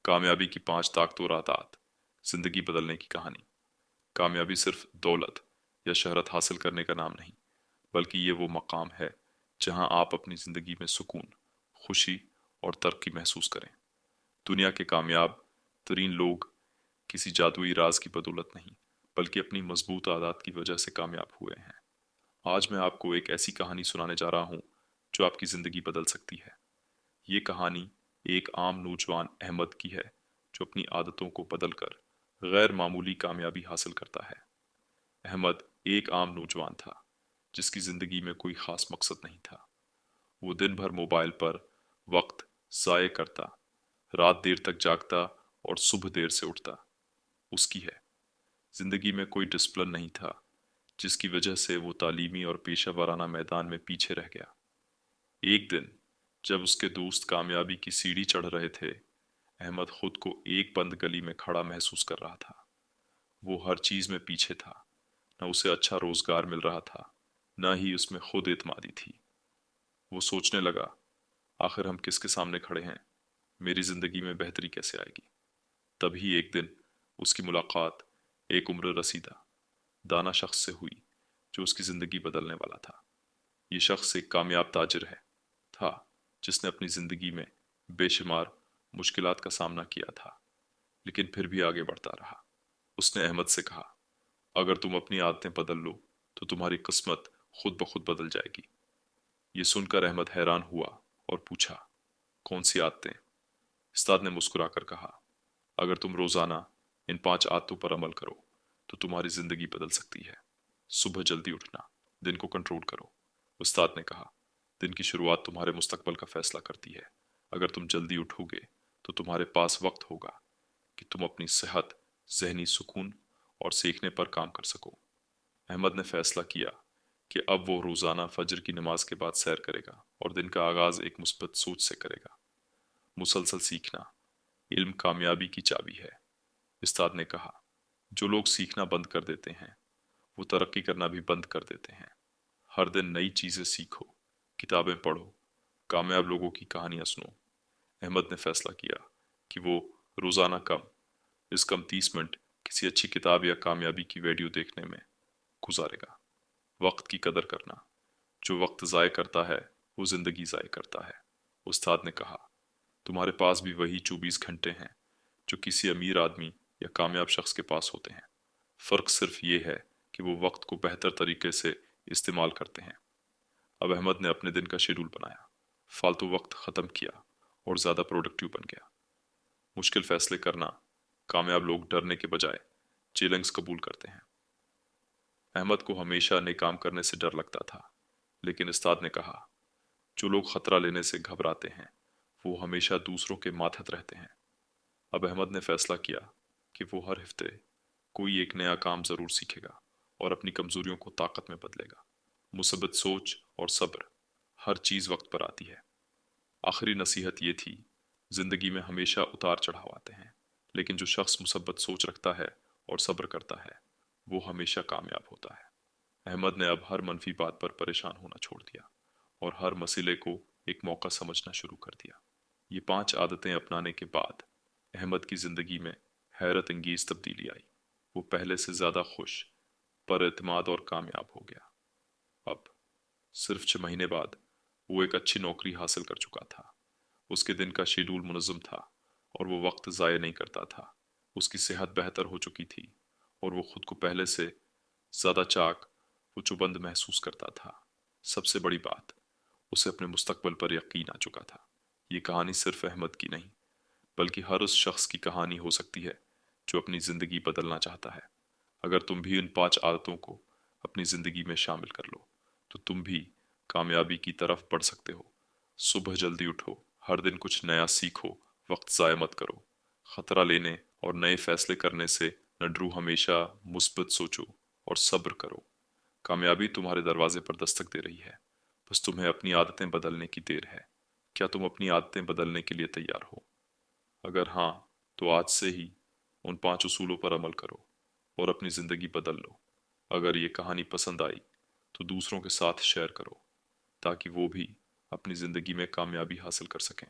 कामयाबी की 5 ताकतवर आदत, जिंदगी बदलने की कहानी। कामयाबी सिर्फ दौलत या शहरत हासिल करने का नाम नहीं, बल्कि ये वो मकाम है जहां आप अपनी जिंदगी में सुकून, खुशी और तरक्की महसूस करें। दुनिया के कामयाब तरीन लोग किसी जादुई राज की बदौलत नहीं, बल्कि अपनी मजबूत आदत की वजह से कामयाब हुए हैं। आज मैं आपको एक ऐसी कहानी सुनाने जा रहा हूँ जो आपकी जिंदगी बदल सकती है। ये कहानी एक आम नौजवान अहमद की है जो अपनी आदतों को बदलकर गैर मामूली कामयाबी हासिल करता है। अहमद एक आम नौजवान था जिसकी जिंदगी में कोई खास मकसद नहीं था। वो दिन भर मोबाइल पर वक्त जाये करता, रात देर तक जागता और सुबह देर से उठता। उसकी है जिंदगी में कोई डिसिप्लिन नहीं था, जिसकी वजह से वो तालीमी और पेशा वाराना मैदान में पीछे रह गया। एक दिन जब उसके दोस्त कामयाबी की सीढ़ी चढ़ रहे थे, अहमद खुद को एक बंद गली में खड़ा महसूस कर रहा था। वो हर चीज में पीछे था। न उसे अच्छा रोजगार मिल रहा था, न ही उसमें खुद एतमादी थी। वो सोचने लगा, आखिर हम किसके सामने खड़े हैं? मेरी जिंदगी में बेहतरी कैसे आएगी? तभी एक दिन उसकी मुलाकात एक उम्र रसीदा दाना शख्स से हुई जो उसकी जिंदगी बदलने वाला था। ये शख्स एक कामयाब ताजिर है था जिसने अपनी जिंदगी में बेशुमार मुश्किलात का सामना किया था, लेकिन फिर भी आगे बढ़ता रहा। उसने अहमद से कहा, अगर तुम अपनी आदतें बदल लो तो तुम्हारी किस्मत खुद ब खुद बदल जाएगी। ये सुनकर अहमद हैरान हुआ और पूछा, कौन सी आदतें? उस्ताद ने मुस्कुराकर कहा, अगर तुम रोजाना इन 5 आदतों पर अमल करो तो तुम्हारी जिंदगी बदल सकती है। सुबह जल्दी उठना, दिन को कंट्रोल करो। उस्ताद ने कहा, दिन की शुरुआत तुम्हारे मुस्तकबल का फैसला करती है। अगर तुम जल्दी उठोगे तो तुम्हारे पास वक्त होगा कि तुम अपनी सेहत, जहनी सुकून और सीखने पर काम कर सको। अहमद ने फैसला किया कि अब वो रोजाना फजर की नमाज के बाद सैर करेगा और दिन का आगाज एक मुस्बत सोच से करेगा। मुसलसल सीखना इल्म कामयाबी की चाबी है। उस्ताद ने कहा, जो लोग सीखना बंद कर देते हैं वो तरक्की करना भी बंद कर देते हैं। हर दिन नई चीजें सीखो, किताबें पढ़ो, कामयाब लोगों की कहानियां सुनो। अहमद ने फैसला किया कि वो रोजाना कम 30 मिनट किसी अच्छी किताब या कामयाबी की वीडियो देखने में गुजारेगा। वक्त की कदर करना, जो वक्त जाय करता है वो जिंदगी जाय करता है। उस्ताद ने कहा, तुम्हारे पास भी वही 24 घंटे हैं जो किसी अमीर आदमी या कामयाब शख्स के पास होते हैं। फर्क सिर्फ ये है कि वो वक्त को बेहतर तरीके से इस्तेमाल करते हैं। अब अहमद ने अपने दिन का शेड्यूल बनाया, फालतू वक्त खत्म किया और ज्यादा प्रोडक्टिव बन गया। मुश्किल फैसले करना, कामयाब लोग डरने के बजाय चैलेंज कबूल करते हैं। अहमद को हमेशा नए काम करने से डर लगता था, लेकिन उस्ताद ने कहा, जो लोग खतरा लेने से घबराते हैं वो हमेशा दूसरों के मातहत रहते हैं। अब अहमद ने फैसला किया कि वो हर हफ्ते कोई एक नया काम जरूर सीखेगा और अपनी कमजोरियों को ताकत में बदलेगा। मुसब्बत सोच और सब्र, हर चीज वक्त पर आती है। आखिरी नसीहत ये थी, जिंदगी में हमेशा उतार चढ़ाव आते हैं, लेकिन जो शख्स मुसब्बत सोच रखता है और सब्र करता है वो हमेशा कामयाब होता है। अहमद ने अब हर मनफी बात पर परेशान होना छोड़ दिया और हर मसले को एक मौका समझना शुरू कर दिया। ये 5 आदतें अपनाने के बाद अहमद की जिंदगी में हैरत अंगेज तब्दीली आई। वो पहले से ज्यादा खुश, पर एतमाद और कामयाब हो गया। अब सिर्फ 6 महीने बाद वो एक अच्छी नौकरी हासिल कर चुका था। उसके दिन का शेड्यूल मुनज़्ज़म था और वो वक्त ज़ाया नहीं करता था। उसकी सेहत बेहतर हो चुकी थी और वो खुद को पहले से ज़्यादा चाक व चुबंद महसूस करता था। सबसे बड़ी बात, उसे अपने मुस्तकबिल पर यकीन आ चुका था। ये कहानी सिर्फ अहमद की नहीं, बल्कि हर उस शख्स की कहानी हो सकती है जो अपनी ज़िंदगी बदलना चाहता है। अगर तुम भी इन 5 आदतों को अपनी ज़िंदगी में शामिल कर लो तो तुम भी कामयाबी की तरफ बढ़ सकते हो। सुबह जल्दी उठो, हर दिन कुछ नया सीखो, वक्त ज़ाया मत करो। खतरा लेने और नए फैसले करने से न डरो, हमेशा मुस्बत सोचो और सब्र करो। कामयाबी तुम्हारे दरवाजे पर दस्तक दे रही है, बस तुम्हें अपनी आदतें बदलने की देर है। क्या तुम अपनी आदतें बदलने के लिए तैयार हो? अगर हाँ, तो आज से ही उन 5 उसूलों पर अमल करो और अपनी ज़िंदगी बदल लो। अगर ये कहानी पसंद आई तो दूसरों के साथ शेयर करो ताकि वो भी अपनी ज़िंदगी में कामयाबी हासिल कर सकें।